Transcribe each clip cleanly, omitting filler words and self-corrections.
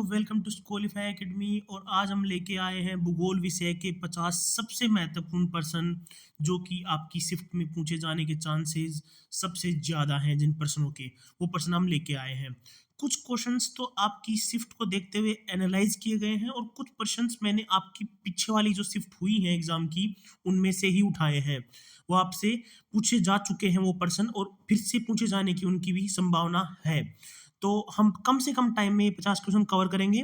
Welcome to स्कूलिफाई academy. और आज हम लेके आए हैं भूगोल विषय के 50 सबसे महत्वपूर्ण प्रश्न जो कि आपकी शिफ्ट में पूछे जाने के चांसेस सबसे ज़्यादा हैं। जिन प्रश्नों के वो प्रश्न हम लेके आए हैं। कुछ क्वेश्चंस तो आपकी शिफ्ट को देखते हुए एनालाइज किए गए हैं और कुछ प्रश्नस मैंने आपकी पीछे वाली जो शिफ्ट हुई है एग्जाम की उनमें से ही उठाए हैं। वो आपसे पूछे जा चुके हैं वो प्रश्न और फिर से पूछे जाने की उनकी भी संभावना है। तो हम कम से कम टाइम में 50 क्वेश्चन कवर करेंगे।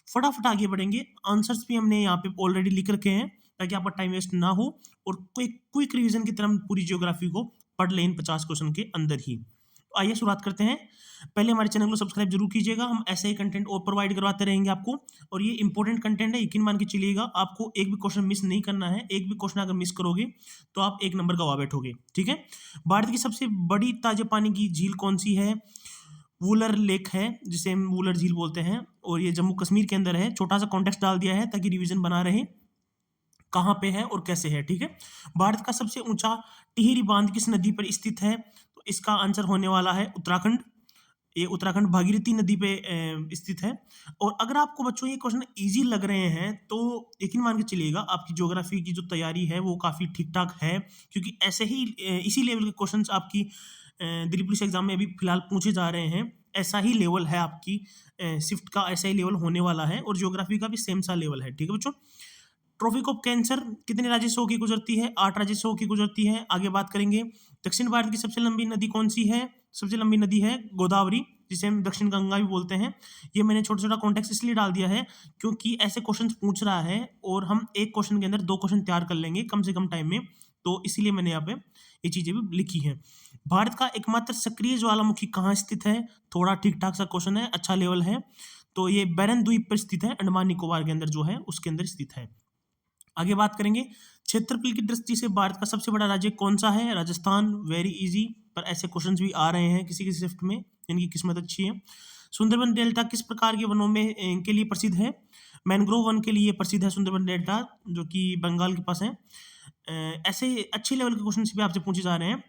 फटाफट आगे बढ़ेंगे। आंसर्स भी हमने यहाँ पे ऑलरेडी लिख रखे हैं ताकि आपका टाइम वेस्ट ना हो और क्विक क्विक रिवीजन की तरह हम पूरी ज्योग्राफी को पढ़ लें इन 50 क्वेश्चन के अंदर ही। तो आइए शुरुआत करते हैं। पहले हमारे चैनल को सब्सक्राइब जरूर कीजिएगा। हम ऐसे ही कंटेंट और प्रोवाइड करवाते रहेंगे आपको। और ये इंपॉर्टेंट कंटेंट है, यकीन मान के चलिएगा। आपको एक भी क्वेश्चन मिस नहीं करना है। एक भी क्वेश्चन अगर मिस करोगे तो आप एक नंबर गवा बैठोगे। ठीक है। भारत की सबसे बड़ी ताजे पानी की झील कौन सी है? वुलर लेक है, जिसे हम वुलर झील बोलते हैं और ये जम्मू कश्मीर के अंदर है। छोटा सा कॉन्टेक्स्ट डाल दिया है ताकि रिवीजन बना रहे कहाँ पे है और कैसे है। ठीक है। भारत का सबसे ऊंचा टिहरी बांध किस नदी पर स्थित है? तो इसका आंसर होने वाला है उत्तराखंड। ये उत्तराखंड भागीरथी नदी पे स्थित है। और अगर आपको बच्चों ये क्वेश्चन इजी लग रहे हैं तो यकीन मान के चलिएगा आपकी ज्योग्राफी की जो तैयारी है वो काफ़ी ठीक ठाक है, क्योंकि ऐसे ही इसी लेवल के क्वेश्चंस आपकी दिल्ली पुलिस एग्जाम में अभी फिलहाल पूछे जा रहे हैं। ऐसा ही लेवल है आपकी शिफ्ट का, ऐसा ही लेवल होने वाला है और ज्योग्राफी का भी सेम सा लेवल है। ठीक है बच्चों। ट्रॉपिक ऑफ कैंसर कितने राज्य से होकर गुजरती है? 8 राज्य से होकर गुजरती है। आगे बात करेंगे। दक्षिण भारत की सबसे लंबी नदी कौन सी है? सबसे लंबी नदी है गोदावरी, जिसे हम दक्षिण गंगा भी बोलते हैं। ये मैंने छोटा छोटा कॉन्टेक्स्ट इसलिए डाल दिया है क्योंकि ऐसे क्वेश्चन पूछ रहा है और हम एक क्वेश्चन के अंदर 2 क्वेश्चन तैयार कर लेंगे कम से कम टाइम में। तो इसीलिए मैंने यहाँ पे ये चीजें भी लिखी हैं। भारत का एकमात्र सक्रिय ज्वालामुखी कहाँ स्थित है? थोड़ा ठीक ठाक सा क्वेश्चन है, अच्छा लेवल है। तो ये बैरन द्वीप पर स्थित है, अंडमान निकोबार के अंदर जो है उसके अंदर स्थित है। आगे बात करेंगे। क्षेत्रफल की दृष्टि से भारत का सबसे बड़ा राज्य कौन सा है? राजस्थान। वेरी इजी, पर ऐसे क्वेश्चंस भी आ रहे हैं किसी किसी शिफ्ट में, जिनकी किस्मत अच्छी है। सुंदरबन डेल्टा किस प्रकार के वनों में के लिए प्रसिद्ध है? मैंग्रोव वन के लिए प्रसिद्ध है सुंदरबन डेल्टा, जो कि बंगाल के पास है। ऐसे अच्छे लेवल के क्वेश्चन भी आपसे पूछे जा रहे हैं।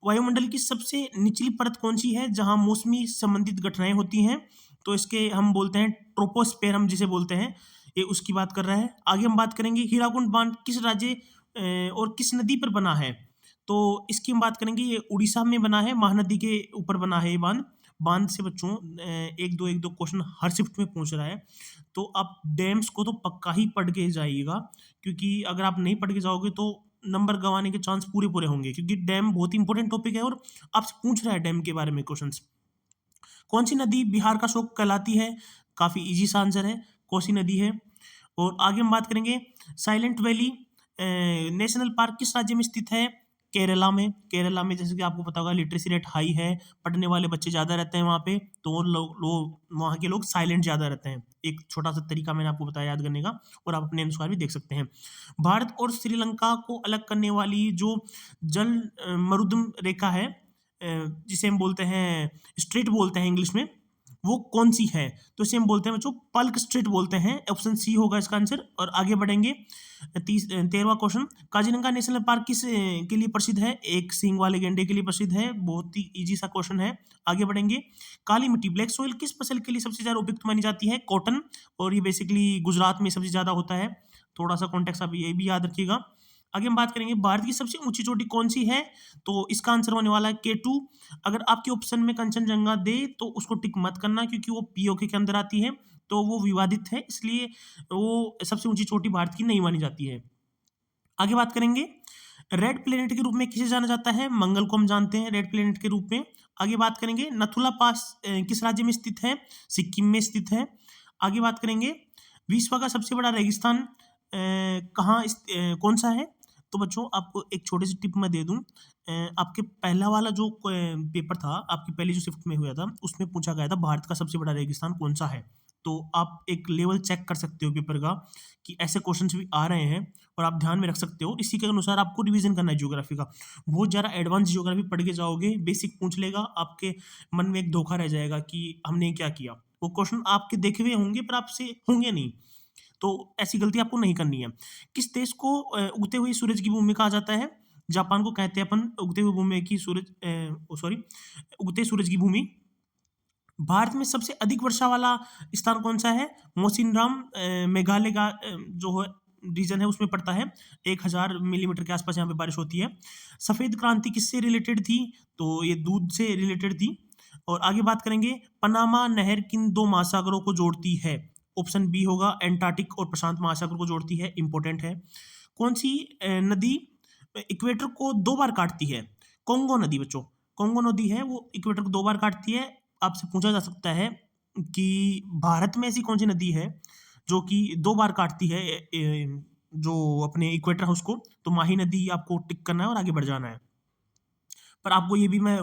वायुमंडल की सबसे निचली परत कौन सी है जहां मौसमी संबंधित घटनाएं होती हैं? तो इसके हम बोलते हैं ट्रोपोस्फेयर, हम जिसे बोलते हैं, ये उसकी बात कर रहा है। आगे हम बात करेंगे हीराकुंड बांध किस राज्य और किस नदी पर बना है? तो इसकी हम बात करेंगे। ये उड़ीसा में बना है, महानदी के ऊपर बना है ये बांध। बांध से बच्चों एक दो क्वेश्चन हर शिफ्ट में पूछ रहा है। तो आप डैम्स को तो पक्का ही पढ़ के जाइएगा, क्योंकि अगर आप नहीं पढ़ के जाओगे तो नंबर गंवाने के चांस पूरे पूरे होंगे, क्योंकि डैम बहुत ही इंपॉर्टेंट टॉपिक है और आपसे पूछ रहा है डैम के बारे में क्वेश्चंस। कौन सी नदी बिहार का शोक कहलाती है? काफ़ी इजी सा आंसर है, कोसी नदी है। और आगे हम बात करेंगे। साइलेंट वैली नेशनल पार्क किस राज्य में स्थित है? केरला में। केरला में जैसे कि आपको पता होगा लिटरेसी रेट हाई है, पढ़ने वाले बच्चे ज़्यादा रहते हैं वहाँ पे, तो वो लोग वहाँ के लोग साइलेंट ज़्यादा रहते हैं। एक छोटा सा तरीका मैंने आपको बताया याद करने का, और आप अपने अनुसार भी देख सकते हैं। भारत और श्रीलंका को अलग करने वाली जो जल मरुदम रेखा है, जिसे हम बोलते हैं स्ट्रेट बोलते हैं इंग्लिश में, वो कौन सी है? तो इसे हम बोलते हैं बच्चों पल्क स्ट्रेट बोलते हैं। ऑप्शन सी होगा इसका आंसर। और आगे बढ़ेंगे। 13वां क्वेश्चन। काजीरंगा नेशनल पार्क किस के लिए प्रसिद्ध है? एक सींग वाले गैंडे के लिए प्रसिद्ध है। बहुत ही इजी सा क्वेश्चन है। आगे बढ़ेंगे। काली मिट्टी ब्लैक सॉइल किस फसल के लिए सबसे ज्यादा उपयुक्त मानी जाती है? कॉटन। और ये बेसिकली गुजरात में सबसे ज्यादा होता है। थोड़ा सा कॉन्टेक्स्ट आप ये भी याद रखिएगा। आगे हम बात करेंगे भारत की सबसे ऊंची चोटी कौन सी है? तो इसका आंसर होने वाला है K2। अगर आपके ऑप्शन में कंचनजंगा दे तो उसको टिक मत करना, क्योंकि वो पीओके के अंदर आती है, तो वो विवादित है, इसलिए वो सबसे ऊंची चोटी भारत की नहीं मानी जाती है। आगे बात करेंगे। रेड प्लेनेट के रूप में किसे जाना जाता है? मंगल को हम जानते हैं रेड प्लेनेट के रूप में। आगे बात करेंगे। नथुला पास किस राज्य में स्थित है? सिक्किम में स्थित है। आगे बात करेंगे। विश्व का सबसे बड़ा रेगिस्तान कौन सा है? तो बच्चों आपको एक छोटी सी टिप मैं दे दूं। आपके पहला वाला जो पेपर था, आपकी पहली जो शिफ्ट में हुआ था, उसमें पूछा गया था भारत का सबसे बड़ा रेगिस्तान कौन सा है। तो आप एक लेवल चेक कर सकते हो पेपर का कि ऐसे क्वेश्चंस भी आ रहे हैं और आप ध्यान में रख सकते हो। इसी के अनुसार आपको रिवीजन करना है ज्योग्राफी का। बहुत ज़्यादा एडवांस ज्योग्राफी पढ़ के जाओगे, बेसिक पूछ लेगा, आपके मन में एक धोखा रह जाएगा कि हमने क्या किया। वो क्वेश्चन आपके देखे हुए होंगे पर आपसे होंगे नहीं, तो ऐसी गलती आपको नहीं करनी है। किस देश को उगते हुए सूरज की भूमि कहा जाता है? जापान को कहते हैं अपन उगते हुए भूमि की सूरज, सॉरी, उगते सूरज की भूमि। भारत में सबसे अधिक वर्षा वाला स्थान कौन सा है? मौसिनराम मेघालय का जो है रीजन है उसमें पड़ता है। 1000 मिलीमीटर के आसपास यहाँ पे बारिश होती है। सफ़ेद क्रांति किससे रिलेटेड थी? तो ये दूध से रिलेटेड थी। और आगे बात करेंगे, पनामा नहर किन दो महासागरों को जोड़ती है? ऑप्शन बी होगा एंटार्क्टिक और प्रशांत महासागर को जोड़ती है, इंपॉर्टेंट है। कौन सी नदी इक्वेटर को दो बार काटती है? कोंगो नदी बच्चों, कोंगो नदी है वो इक्वेटर को दो बार काटती है। आपसे पूछा जा सकता है कि भारत में ऐसी कौन सी नदी है जो कि दो बार काटती है जो अपने इक्वेटर है उसको? तो माही नदी आपको टिक करना है और आगे बढ़ जाना है। पर आपको ये भी मैं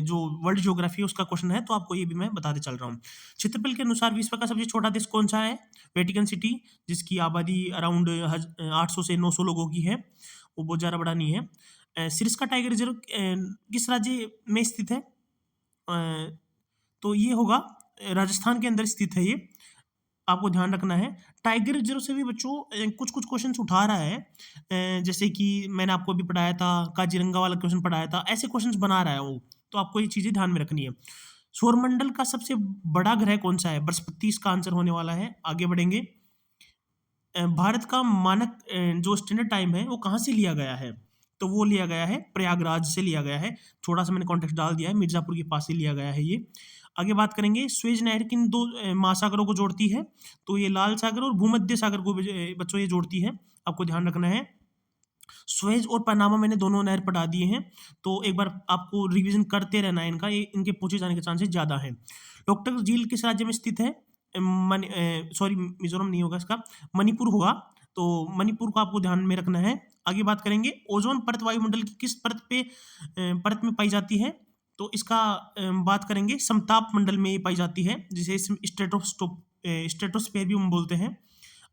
जो वर्ल्ड ज्योग्राफी है उसका क्वेश्चन है तो आपको ये भी मैं बताते चल रहा हूँ। क्षेत्रफल के अनुसार विश्व का सबसे छोटा देश कौन सा है? वेटिकन सिटी, जिसकी आबादी अराउंड 800 से 900 लोगों की है, वो बहुत ज़्यादा बड़ा नहीं है। सिरस्का टाइगर रिजर्व किस राज्य में स्थित है? तो ये होगा राजस्थान के अंदर स्थित है ये, आपको ध्यान रखना है। टाइगर रिजर्व से भी बच्चों कुछ कुछ क्वेश्चंस उठा रहा है, जैसे कि मैंने आपको अभी पढ़ाया था, काजीरंगा वाला क्वेश्चन पढ़ाया था, ऐसे क्वेश्चंस बना रहा है वो, तो आपको ये चीज़ें ध्यान में रखनी है। सौरमंडल का सबसे बड़ा ग्रह कौन सा है? बृहस्पति इसका आंसर होने वाला है। आगे बढ़ेंगे। भारत का मानक जो स्टैंडर्ड टाइम है वो कहाँ से लिया गया है? तो वो लिया गया है प्रयागराज से लिया गया है। थोड़ा सा मैंने कॉन्टेक्स्ट डाल दिया है, मिर्ज़ापुर के पास से लिया गया है ये। आगे बात करेंगे, स्वेज नहर किन दो महासागरों को जोड़ती है? तो ये लाल सागर और भूमध्य सागर को बच्चों ये जोड़ती है, आपको ध्यान रखना है। स्वेज और पनामा मैंने दोनों नहर पढ़ा दिए हैं, तो एक बार आपको रिवीजन करते रहना है इनका, ये इनके पूछे जाने के चांसेस ज़्यादा हैं। लोकटक झील किस राज्य में स्थित है? सॉरी मिज़ोरम नहीं होगा इसका, मणिपुर होगा। तो मणिपुर को आपको ध्यान में रखना है। आगे बात करेंगे, ओज़ोन परत वायुमंडल की किस परत में पाई जाती है? तो इसका बात करेंगे, समताप मंडल में ये पाई जाती है, जिसे स्ट्रेटोस्फीयर भी हम बोलते हैं।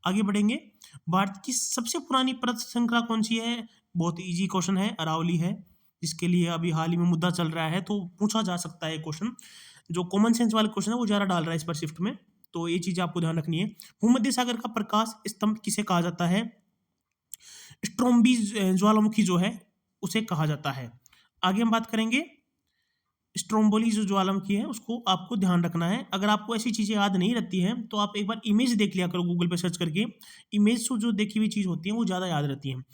आगे बढ़ेंगे, भारत की सबसे पुरानी परत श्रृंखला कौन सी है? बहुत इजी क्वेश्चन है, अरावली है, जिसके लिए अभी हाल ही में मुद्दा चल रहा है, तो पूछा जा सकता है क्वेश्चन। जो कॉमन सेंस वाले क्वेश्चन है वो ज़्यादा डाल रहा है इस पर शिफ्ट में, तो ये चीज़ आपको ध्यान रखनी है। भूमध्य सागर का प्रकाश स्तंभ किसे कहा जाता है? स्ट्रोम्बी ज्वालामुखी जो है उसे कहा जाता है। आगे हम बात करेंगे, स्ट्रोम्बोली जो ज्वालामुखी है उसको आपको ध्यान रखना है। अगर आपको ऐसी चीज़ें याद नहीं रहती हैं तो आप एक बार इमेज देख लिया करो गूगल पे सर्च करके। इमेज से जो देखी हुई चीज़ होती है वो ज़्यादा याद रहती हैं।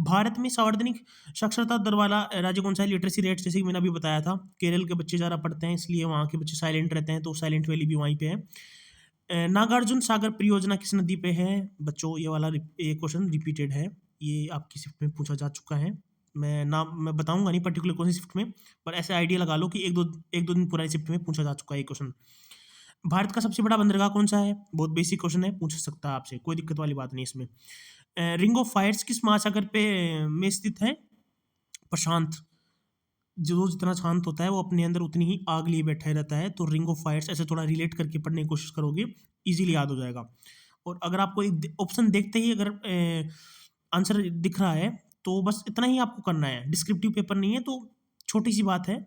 भारत में सार्वजनिक साक्षरता दर वाला राज्य कौन सा है? लिटरेसी रेट जैसे कि मैंने अभी बताया था, केरल के बच्चे ज़्यादा पढ़ते हैं इसलिए वहाँ के बच्चे साइलेंट रहते हैं, तो साइलेंट वैली भी वहीं पे है। नागार्जुन सागर परियोजना किस नदी पे है? बच्चों ये वाला ये क्वेश्चन रिपीटेड है, ये आपकी शिफ्ट में पूछा जा चुका है। मैं बताऊँगा नहीं पर्टिकुलर कौन सी शिफ्ट में, पर ऐसे आइडिया लगा लो कि 1-2 दिन पुरानी शिफ्ट में पूछा जा चुका है ये क्वेश्चन। भारत का सबसे बड़ा बंदरगाह कौन सा है? बहुत बेसिक क्वेश्चन है, पूछ सकता है आपसे, कोई दिक्कत वाली बात नहीं इसमें। रिंग ऑफ फायर्स किस महासागर पे में स्थित है? प्रशांत। जो जितना शांत होता है वो अपने अंदर उतनी ही आग लिए बैठा रहता है, तो रिंग ऑफ फायर्स ऐसे थोड़ा रिलेट करके पढ़ने की कोशिश करोगे, ईज़िली याद हो जाएगा। और अगर आपको एक ऑप्शन देखते ही अगर आंसर दिख रहा है, तो बस इतना ही आपको करना है, डिस्क्रिप्टिव पेपर नहीं है, तो छोटी-सी बात है।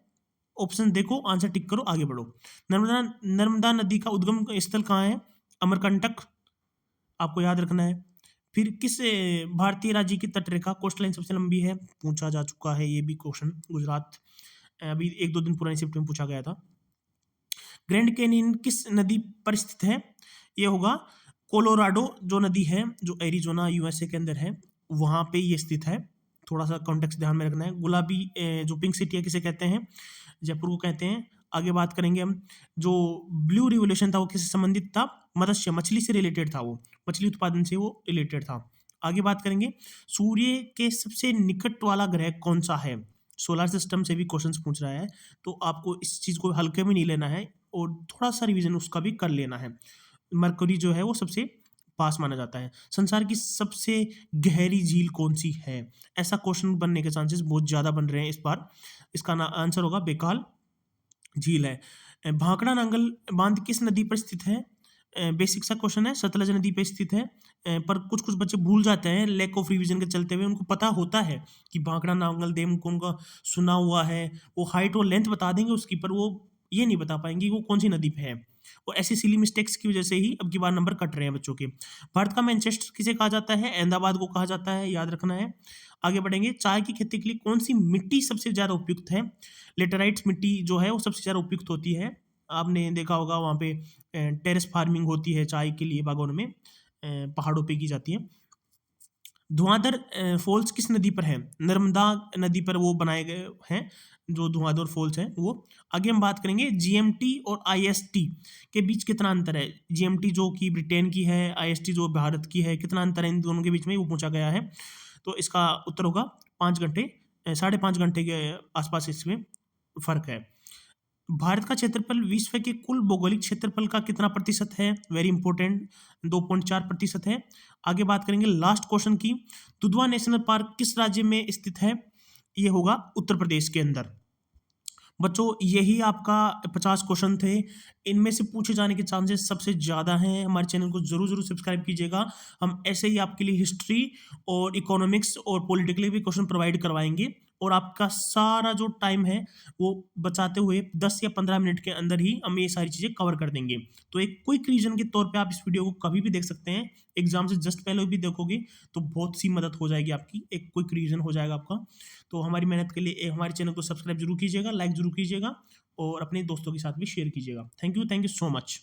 ऑप्शन देखो, आंसर टिक करो, आगे बढ़ो। नर्मदा नर्मदा नदी का उद्गम स्थल कहाँ है? अमरकंटक, आपको याद रखना है। फिर किस भारतीय राज्य की तटरेखा कोस्ट लाइन सबसे लंबी है? पूछा जा चुका है ये भी क्वेश्चन, गुजरात। अभी 1-2 दिन पुरानी शिफ्ट में पूछा गया था। ग्रैंड कैनियन किस नदी पर स्थित है? ये होगा कोलोराडो जो नदी है, जो एरिज़ोना यूएसए के अंदर है, वहाँ पे ये स्थित है। थोड़ा-सा कॉन्टेक्स्ट ध्यान में रखना है। गुलाबी जो पिंक सिटी है किसे कहते हैं? जयपुर को कहते हैं। आगे बात करेंगे हम, जो ब्लू रिवॉल्यूशन था वो किससे संबंधित था? मत्स्य, मछली से रिलेटेड था वो, मछली उत्पादन से वो रिलेटेड था। आगे बात करेंगे, सूर्य के सबसे निकट वाला ग्रह कौन-सा है? सोलर सिस्टम से भी क्वेश्चंस पूछ रहा है, तो आपको इस चीज़ को हल्के में नहीं लेना है और थोड़ा-सा रिवीजन उसका भी कर लेना है। मरकरी जो है वो सबसे पास माना जाता है। संसार की सबसे गहरी झील कौन-सी है? ऐसा क्वेश्चन बनने के चांसेस बहुत ज़्यादा बन रहे हैं इस बार। इसका आंसर होगा बेकाल झील है। भाखड़ा नांगल बांध किस नदी पर स्थित है? बेसिक सा क्वेश्चन है, सतलज नदी पे स्थित है। पर कुछ-कुछ बच्चे भूल जाते हैं लैक ऑफ रिवीजन के चलते हुए, उनको पता होता है कि भाखड़ा नांगल डैम को उनका सुना हुआ है, वो हाइट और लेंथ बता देंगे उसकी, पर वो ये नहीं बता पाएँगे कि वो कौन-सी नदी पे है। और ऐसी सिली मिस्टेक्स की वजह से ही अब की बार नंबर कट रहे हैं बच्चों के। भारत का मैनचेस्टर किसे कहा जाता है? अहमदाबाद को कहा जाता है, याद रखना है। आगे बढ़ेंगे, चाय की खेती के लिए कौन-सी मिट्टी सबसे ज़्यादा उपयुक्त है? लेटेराइट्स मिट्टी जो है वो सबसे ज़्यादा उपयुक्त होती है। आपने देखा होगा वहाँ पे टेरेस फार्मिंग होती है चाय के लिए बागवानों में, पहाड़ों पे की जाती है। धुआंधार फॉल्स किस नदी पर है? नर्मदा नदी पर वो बनाए गए हैं जो धुआंधार फॉल्स हैं वो। आगे हम बात करेंगे जीएमटी और आईएसटी के बीच कितना अंतर है। जीएमटी जो कि ब्रिटेन की है, आईएसटी जो भारत की है, कितना अंतर है इन दोनों के बीच में वो पूछा गया है। तो इसका उत्तर होगा 5 घंटे, 5.5 घंटे के आसपास इसमें फर्क है। भारत का क्षेत्रफल विश्व के कुल भौगोलिक क्षेत्रफल का कितना प्रतिशत है? वेरी इंपॉर्टेंट, 2.4% है। आगे बात करेंगे लास्ट क्वेश्चन की। दुधवा नेशनल पार्क किस राज्य में स्थित है? ये होगा उत्तर प्रदेश के अंदर। बच्चों यही आपका 50 क्वेश्चन थे। इनमें से पूछे जाने के चांसेस सबसे ज़्यादा हैं। हमारे चैनल को ज़रूर ज़रूर सब्सक्राइब कीजिएगा। हम ऐसे ही आपके लिए हिस्ट्री और इकोनॉमिक्स और पॉलिटिकली भी क्वेश्चन प्रोवाइड करवाएंगे, और आपका सारा जो टाइम है वो बचाते हुए 10 या 15 मिनट के अंदर ही हम ये सारी चीज़ें कवर कर देंगे। तो एक क्विक रिवीजन के तौर पे आप इस वीडियो को कभी भी देख सकते हैं। एग्जाम से जस्ट पहले भी देखोगे तो बहुत सी मदद हो जाएगी आपकी, एक क्विक रिवीजन हो जाएगा आपका। तो हमारी मेहनत के लिए हमारे चैनल को सब्सक्राइब जरूर कीजिएगा, लाइक जरूर कीजिएगा और अपने दोस्तों के साथ भी शेयर कीजिएगा। Thank you so much.